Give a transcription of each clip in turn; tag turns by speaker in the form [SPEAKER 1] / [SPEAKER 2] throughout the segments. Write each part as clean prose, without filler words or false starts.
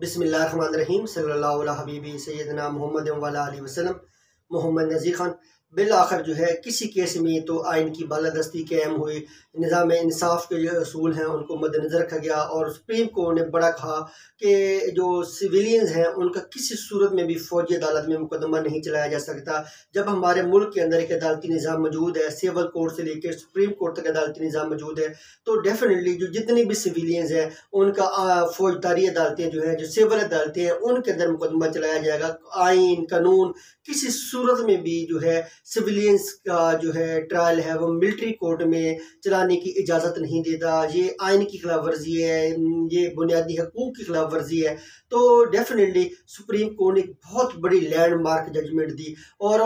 [SPEAKER 1] बिस्मिल्लाहिर्रहमानिर्रहीम सल्लल्लाहु अला हबीबी सैयदना मोहम्मद वाला अलैहि वसल्लम। मोहम्मद नज़ीर खान बिल आखिर जो है किसी केस में तो आइन की बालादस्ती कायम हुई, निज़ाम इंसाफ के जो असूल हैं उनको मद्देनज़र रखा गया और सुप्रीम कोर्ट ने बड़ा कहा कि जो सिविलियंस हैं उनका किसी सूरत में भी फ़ौजी अदालत में मुकदमा नहीं चलाया जा सकता। जब हमारे मुल्क के अंदर एक अदालती निज़ाम मौजूद है, सिविल कोर्ट से लेकर सुप्रीम कोर्ट तक अदालती निज़ाम मौजूद है, तो डेफिनेटली जो जितने भी सिविलियंस हैं उनका फौजदारी अदालतें जो हैं, जो सिविल अदालतें हैं, उनके अंदर मुकदमा चलाया जाएगा। आइन कानून किसी सूरत में भी जो है सिविलियंस का जो है ट्रायल है वो मिलिट्री कोर्ट में चलाने की इजाज़त नहीं देता। ये आइन की खिलाफ वर्जी है, ये बुनियादी हकूक़ की खिलाफ वर्जी है। तो डेफिनेटली सुप्रीम कोर्ट ने एक बहुत बड़ी लैंडमार्क जजमेंट दी और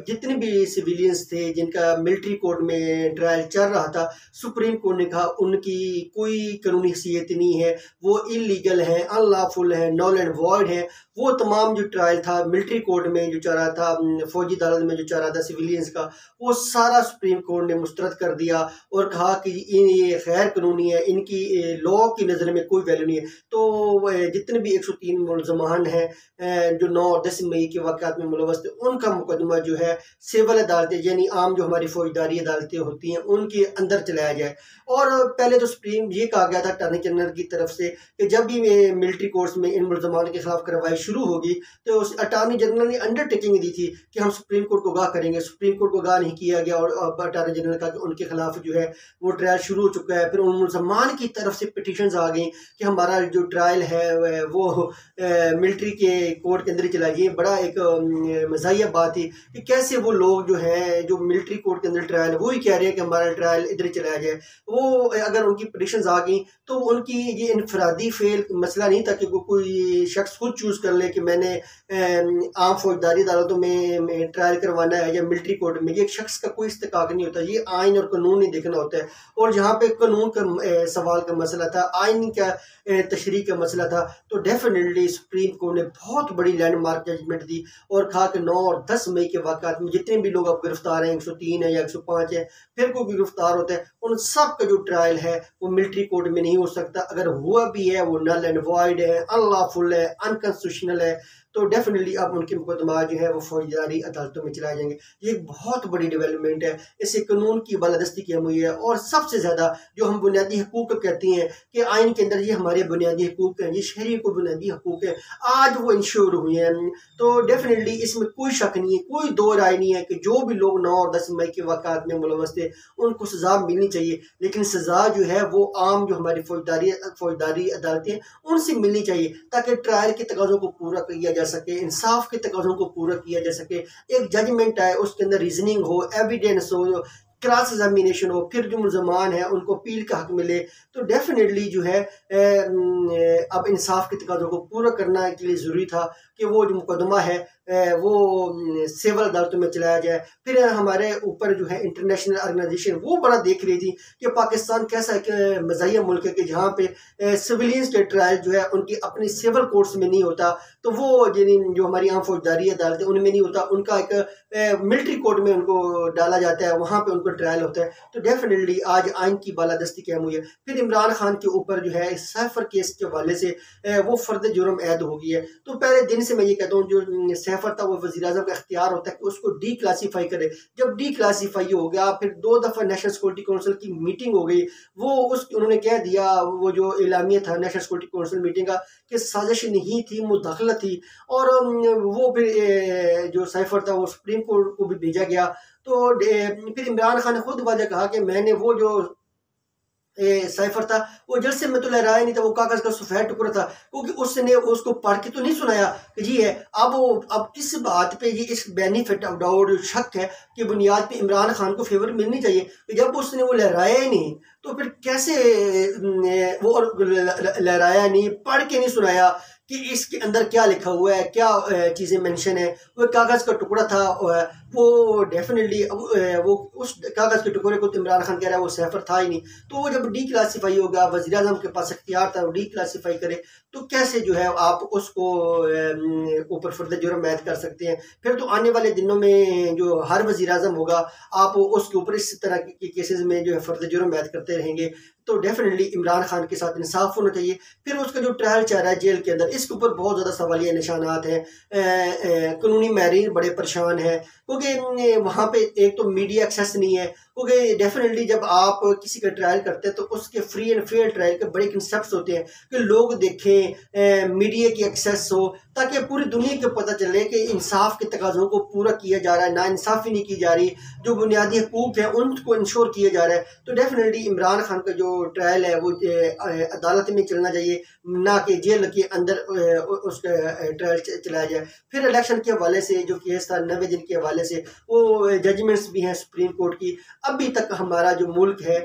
[SPEAKER 1] जितने भी सिविलियंस थे जिनका मिलिट्री कोर्ट में ट्रायल चल रहा था, सुप्रीम कोर्ट ने कहा उनकी कोई कानूनी हैसियत नहीं है, वो इलीगल हैं, अनलॉफुल हैं, नल एंड वॉइड हैं। वो तमाम जो ट्रायल था मिलिट्री कोर्ट में जो चल रहा था, फौजी अदालत में जो चल रहा था सिविलियंस का, वो सारा सुप्रीम कोर्ट ने मुस्तरद कर दिया और कहा कि ये गैर कानूनी है, इनकी लॉ की नज़र में कोई वैल्यू नहीं है। तो जितने भी 103 मुलजमान हैं जो 9 और 10 मई के वाक़यात में मुलव्वस थे, उनका मुकदमा जो है सिविल अदालतें यानी आम जो हमारी फौजदारी अदालतें होती हैं उनके अंदर चलाया जाए। और पहले तो सुप्रीम ये कहा गया था अटॉर्नी जनरल की तरफ से कि जब भी मिलिट्री कोर्ट्स में इन मुलजमान के खिलाफ कार्रवाई शुरू होगी तो उस अटॉर्नी जनरल ने अंडरटेकिंग दी थी कि हम सुप्रीम कोर्ट को आगाह करेंगे। सुप्रीम कोर्ट को आगाह नहीं किया गया और अटॉर्नी जनरल का उनके खिलाफ जो है वो ट्रायल शुरू हो चुका है। फिर उन मुलजमान की तरफ से पिटिशंस आ गई कि हमारा जो ट्रायल है वो मिलिट्री के कोर्ट के अंदर ही चला गया। बड़ा एक मज़ाहिया बात थी कि कैसे वो लोग जो हैं जो मिलिट्री कोर्ट के अंदर ट्रायल वो ही कह रहे हैं कि हमारा ट्रायल इधर ही चलाया जाए। वो अगर उनकी पिटिशंस आ गई तो उनकी ये इनफरादी फेल मसला नहीं था कि कोई शख्स खुद चूज़ कर ले कि मैंने आम फौजदारी अदालतों में ट्रायल करवाना है या मिलिट्री कोर्ट में। ये एक शख्स का कोई इस्तेकाक नहीं होता, ये आइन और कानून नहीं देखना होता है। और जहाँ पे कानून का सवाल का मसला था, आइन का तशरीह का मसला था, तो डेफिनेटली सुप्रीम कोर्ट ने बहुत बड़ी लैंडमार्क जजमेंट दी और कहा कि 9 और 10 मई के वाक़यात में जितने भी लोग अब गिरफ्तार हैं, 103 है या 105 है, फिर कोई भी गिरफ्तार होता है, उन सब का जो ट्रायल है वो मिलिट्री कोर्ट में नहीं हो सकता। अगर हुआ भी है वो नल एंड वॉइड है, अनलॉफुल है, अनकॉन्स्टिट्यूशनल है। तो डेफिनेटली अब उनके मुकदमा जो है वो फौजदारी अदालतों में चलाए जाएंगे। ये एक बहुत बड़ी डेवलपमेंट है, इससे कानून की बालादस्ती कायम हुई है। और सबसे ज़्यादा जो हम बुनियादी हकूक़ कहते हैं कि आइन के अंदर ये हमारे बुनियादी हकूक़ हैं, ये शहरी को बुनियादी हकूक़ है, आज वो इंश्योर हुए हैं। तो डेफिनेटली इसमें कोई शक नहीं है, कोई दो राय नहीं है कि जो भी लोग 9 और 10 मई के वाक़यात में मुलव्वस थे उनको सज़ा मिलनी चाहिए। लेकिन सज़ा जो है वो आम जो हमारी फौजदारी अदालतें उनसे मिलनी चाहिए ताकि ट्रायल के तकाज़ों को पूरा किया जा सके, इंसाफ के तकाज़ों को पूरा किया जा सके। एक जजमेंट आए उसके अंदर रीजनिंग हो, एविडेंस हो, क्रॉस एग्जामिनेशन हो, फिर जो मुलजमान है उनको अपील का हक मिले। तो डेफिनेटली जो है अब इंसाफ के तकाज़ों को पूरा करना के लिए ज़रूरी था कि वो जो मुकदमा है वो सिविल अदालतों में चलाया जाए। फिर हमारे ऊपर जो है इंटरनेशनल ऑर्गेनाइजेशन वो बड़ा देख रही थी कि पाकिस्तान कैसा एक मज़ाहिया मुल्क है कि जहाँ पे सिविलियंस के ट्रायल जो है उनकी अपनी सिविल कोर्ट्स में नहीं होता, तो वो जो हमारी आम फौजदारी अदालतें उनमें नहीं होता, उनका एक मिलिट्री कोर्ट में उनको डाला जाता है, वहाँ पे उनको ट्रायल होता है। तो डेफिनेटली आज आइन की बालादस्ती कायम हुई है। फिर इमरान खान के ऊपर जो है सैफर केस के हवाले से वो फर्द जुर्म ऐद हो गई है। तो पहले दिन से मैं ये कहता हूँ जो सैफर था वो वज़ीर-ए-आज़म का इख्तियार होता है कि उसको डी क्लासीफाई करे। जब डी क्लासीफाई हो गया, फिर 2 दफ़ा नेशनल सिक्योरिटी काउंसिल की मीटिंग हो गई, वो उन्होंने कह दिया वो जो एलामिया था नेशनल सिक्योरिटी काउंसिल मीटिंग का कि साजिश नहीं थी, मुदाखलत थी। और वो फिर जो सैफर था वो सुप्रीम कोर्ट को भी भेजा गया। तो फिर इमरान खान ने खुद वाज़ह कहा कि मैंने वो जो सैफर था वो जलसे में तो लहराया नहीं था, वो कागज का सफ़ेद टुकड़ा था, क्योंकि उसने उसको पढ़ के तो नहीं सुनाया कि जी है। अब इस बात पे ये इस बेनिफिट ऑफ डाउट शक है कि बुनियाद पे इमरान खान को फेवर मिलनी चाहिए कि जब उसने वो लहराया ही नहीं तो फिर कैसे वो लहराया नहीं, पढ़ के नहीं सुनाया कि इसके अंदर क्या लिखा हुआ है, क्या चीज़ें मेंशन है। वो कागज़ का टुकड़ा था, वो डेफिनेटली वो उस कागज़ के टुकड़े को तो इमरान खान कह रहा है वो सैफर था ही नहीं। तो वो जब डी क्लासीफाई होगा, वज़ीर-ए-आज़म के पास इख्तियार था वो डी क्लासीफाई करे, तो कैसे जो है आप उसको ऊपर फर्द जुर्म ऐड कर सकते हैं। फिर तो आने वाले दिनों में जो हर वज़ीर-ए-आज़म होगा आप उसके ऊपर इस तरह के केसेस में जो है फर्द जुर्म ऐड करते रहेंगे। तो डेफिनेटली इमरान खान के साथ इंसाफ होना चाहिए। फिर उसका जो ट्रायल चल रहा है जेल के अंदर, इसके ऊपर बहुत ज़्यादा सवालिया निशानात हैं। कानूनी माहरीन बड़े परेशान हैं क्योंकि वहाँ पे एक तो मीडिया एक्सेस नहीं है, क्योंकि डेफिनेटली जब आप किसी का ट्रायल करते हैं तो उसके फ्री एंड फेयर ट्रायल के बड़े कंसेप्ट होते हैं कि लोग देखें, मीडिया की एक्सेस हो, ताकि पूरी दुनिया को पता चले कि इंसाफ के तकाज़ों को पूरा किया जा रहा है, ना इंसाफ़ी नहीं की जा रही, जो बुनियादी हकूक़ हैं उनको इंश्योर किया जा रहा है। तो डेफिनेटली इमरान खान का जो ट्रायल है वो अदालत में चलना चाहिए, ना कि जेल के अंदर उसका ट्रायल चलाया जाए। फिर इलेक्शन के हवाले से जो केस था 90 दिन के हवाले से, वो जजमेंट्स भी हैं सुप्रीम कोर्ट की। अभी तक हमारा जो मुल्क है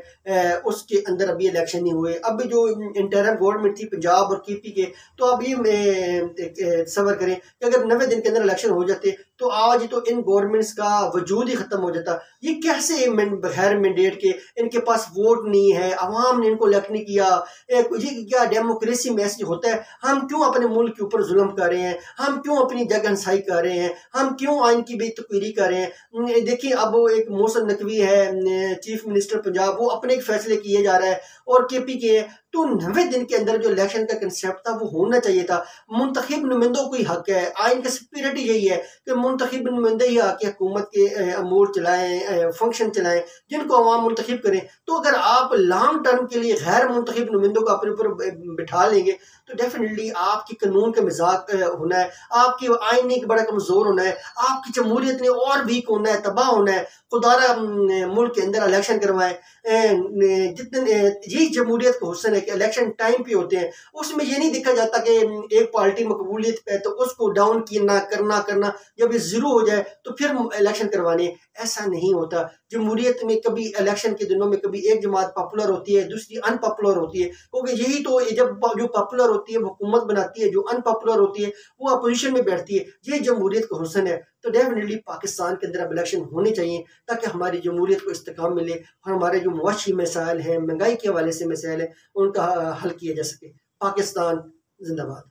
[SPEAKER 1] उसके अंदर अभी इलेक्शन नहीं हुए। अभी जो इंटरम गवर्नमेंट थी पंजाब और केपी के, तो अभी सबर करें कि अगर 90 दिन के अंदर इलेक्शन हो जाते तो आज तो इन गवर्नमेंट्स का वजूद ही खत्म हो जाता। ये कैसे बगैर मैंडेट के, इनके पास वोट नहीं है, अवाम ने इनको इलेक्ट नहीं किया, ये क्या डेमोक्रेसी में ऐसे होता है? हम क्यों अपने मुल्क के ऊपर जुल्म कर रहे हैं? हम क्यों अपनी जगहंसाई कर रहे हैं? हम क्यों आइन की बेतकरीरी कर रहे हैं? देखिए अब वो एक मोहसिन नकवी है चीफ मिनिस्टर पंजाब, वो अपने एक फैसले किए जा रहा है और केपी के, तो 90 दिन के अंदर जो इलेक्शन का कंसेप्ट था वो होना चाहिए था। मुंतखब नुमाइंदों को ही हक है, आइन का स्पिरिट ही यही है कि मुंतखब नुमाइंदे ही आके हुकूमत के अमूर चलाएं, फंक्शन चलाएं, जिनको अवाम मुंतखब करें। तो अगर आप लॉन्ग टर्म के लिए गैर मुंतखब नुमाइंदों को अपने ऊपर बिठा लेंगे तो डेफिनेटली आपकी कानून का मिजाज होना है, आपकी आइन ने बड़ा कमज़ोर होना है, आपकी जमहूरियत ने और वीक होना है, तबाह होना है। खुदारा मुल्क के अंदर इलेक्शन करवाएं, जितने यही जमहूरियत का हुस्न है कि इलेक्शन टाइम पे होते हैं। उसमें ये नहीं देखा जाता कि एक पार्टी मकबूलियत पे तो उसको डाउन करना, जब ये जीरो हो जाए तो फिर इलेक्शन करवाने, ऐसा नहीं होता। जमहूरियत में कभी इलेक्शन के दिनों में कभी एक जमात पॉपुलर होती है, दूसरी अनपॉपुलर होती है, क्योंकि यही तो जब जो पॉपुलर होती है वो हुकूमत बनाती है, जो अनपॉपुलर होती है वो अपोजिशन में बैठती है। ये जमहूरियत का हुस्न है। तो डेफिनेटली पाकिस्तान के अंदर अब इलेक्शन होने चाहिए ताकि हमारी जमहूरियत को इस्तेकाम मिले और हमारे जो मुआशी मसाइल हैं, महंगाई के हवाले से मसाइल हैं, उनका हल किया जा सके। पाकिस्तान जिंदाबाद।